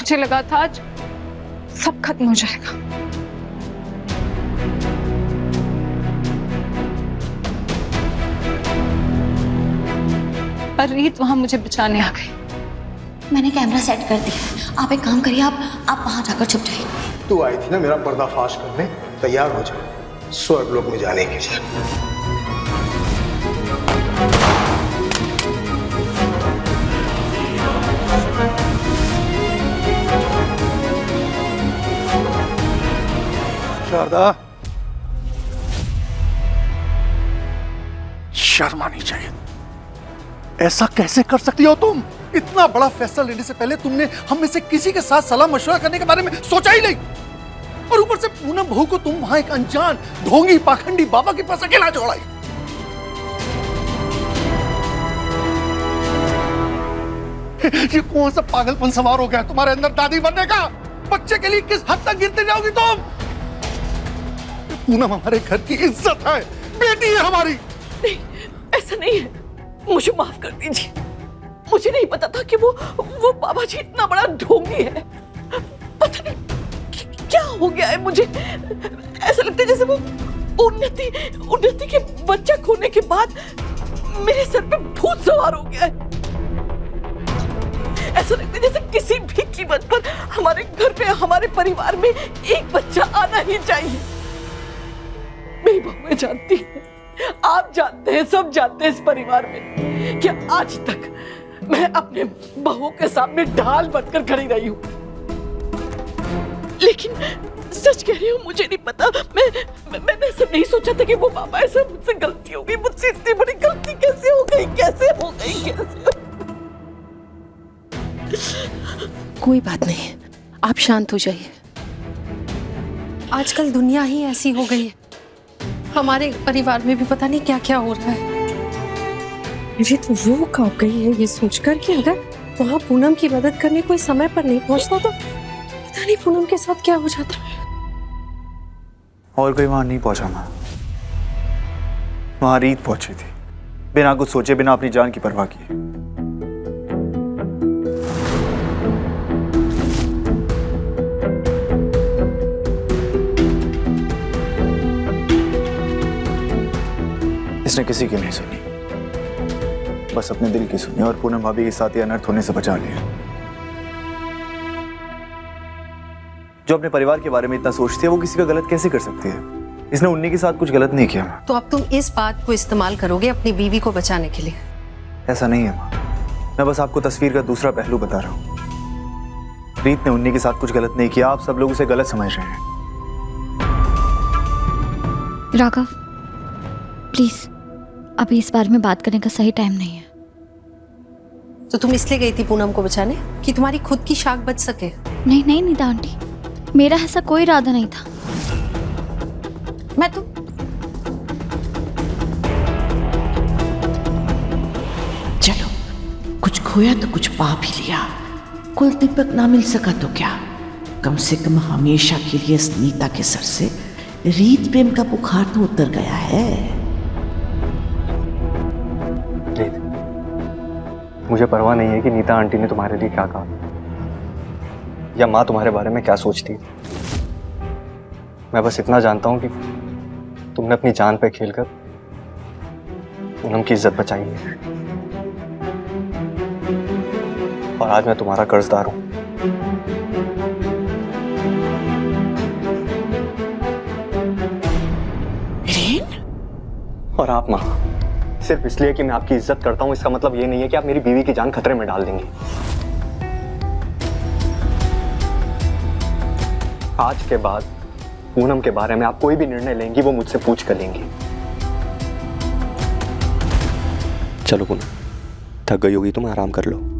मुझे लगा था आज सब खत्म हो जाएगा। पर रीत वहां मुझे बचाने आ गई। मैंने कैमरा सेट कर दिया। आप एक काम करिए, आप वहां जाकर छुप जाइए। तू आई थी ना मेरा पर्दाफाश करने, तैयार हो जा, स्वर्गलोक में जाने के लिए। शारदा, शर्म आनी चाहिए। ऐसा कैसे कर सकती हो तुम? इतना बड़ा फैसला लेने से पहले तुमने हम में से किसी के साथ सलाह मशवरा करने के बारे में सोचा ही नहीं। और ऊपर से पूनम बहू को तुम वहां एक अनजान ढोंगी पाखंडी बाबा के पास अकेला छोड़ाई। ये कौन सा पागलपन सवार हो गया तुम्हारे अंदर दादी बनने का? बच्चे के लिए किस हद तक गिरते जाओगी तुम? पूनम हमारे घर की इज्जत है, बेटी है हमारी। नहीं, ऐसा नहीं है, मुझे माफ कर दीजिए। मुझे नहीं पता था कि वो बाबा जी इतना बड़ा ढोंगी है। पता नहीं क्या हो गया है मुझे। ऐसा लगता है जैसे वो उन्नति के बच्चा खोने के बाद मेरे सर पे भूत सवार हो गया है। ऐसा लगता है जैसे किसी भी कीमत पर हमारे घर पे, हमारे परिवार में एक बच्चा आना ही चाहिए। मेरी बहुएं जानती है, आप जानते हैं, सब जानते हैं इस परिवार में कि आज तक मैं अपने बहू के सामने ढाल बनकर खड़ी रही हूं। लेकिन सच कह रही हूँ, मुझे नहीं पता। मैंने ऐसा नहीं सोचा था कि वो बाबा, ऐसा मुझसे गलती हो गई। मुझसे इतनी बड़ी गलती कैसे हो गई? कोई बात नहीं, आप शांत हो जाइए। आजकल दुनिया ही ऐसी हो गई है। हमारे परिवार में भी पता नहीं क्या क्या हो रहा है। मुझे तो रूह कांप गई है ये सोचकर कि अगर वहाँ पूनम की मदद करने कोई समय पर नहीं पहुंचता तो पता नहीं पूनम के साथ क्या हो जाता। और कोई वहां नहीं पहुंचा मां, वहां रीत पहुंची थी, बिना कुछ सोचे, बिना अपनी जान की परवाह किए। इसने किसी की नहीं सुनी, बस अपने दिल की सुनी और पूनम भाभी के साथ ही अनर्थ होने से बचा लिया। जो अपने परिवार के बारे में इतना सोचती है वो किसी का गलत कैसे कर सकती है? इसने उन्नी के साथ कुछ गलत नहीं किया। तो अब तुम इस बात को इस्तेमाल करोगे अपनी बीवी को बचाने के लिए? ऐसा नहीं है माँ, मैं बस आपको तस्वीर का दूसरा पहलू बता रहा हूँ। रीत ने उन्नी के साथ कुछ गलत नहीं किया, आप सब लोग उसे गलत समझ रहे हैं। राघव, प्लीज अभी इस बारे में बात करने का सही टाइम नहीं है। तो तुम इसलिए गई थी पूनम को बचाने कि तुम्हारी खुद की शाख बच सके? नहीं नहीं नीता आंटी, मेरा ऐसा कोई इरादा नहीं था। मैं तो चलो, कुछ खोया तो कुछ पा भी लिया। कुल दीपक ना मिल सका तो क्या, कम से कम हमेशा के लिए इस नीता के सर से रीत प्रेम का बुखार तो उतर गया है। मुझे परवाह नहीं है कि नीता आंटी ने तुम्हारे लिए क्या कहा या माँ तुम्हारे बारे में क्या सोचती है। मैं बस इतना जानता हूं कि तुमने अपनी जान पे खेलकर पूनम की इज्जत बचाई है और आज मैं तुम्हारा कर्जदार हूं। और आप माँ, सिर्फ इसलिए कि मैं आपकी इज्जत करता हूं इसका मतलब ये नहीं है कि आप मेरी बीवी की जान खतरे में डाल देंगे। आज के बाद पूनम के बारे में आप कोई भी निर्णय लेंगी वो मुझसे पूछ कर लेंगी। चलो पूनम, थक गई होगी तुम आराम कर लो।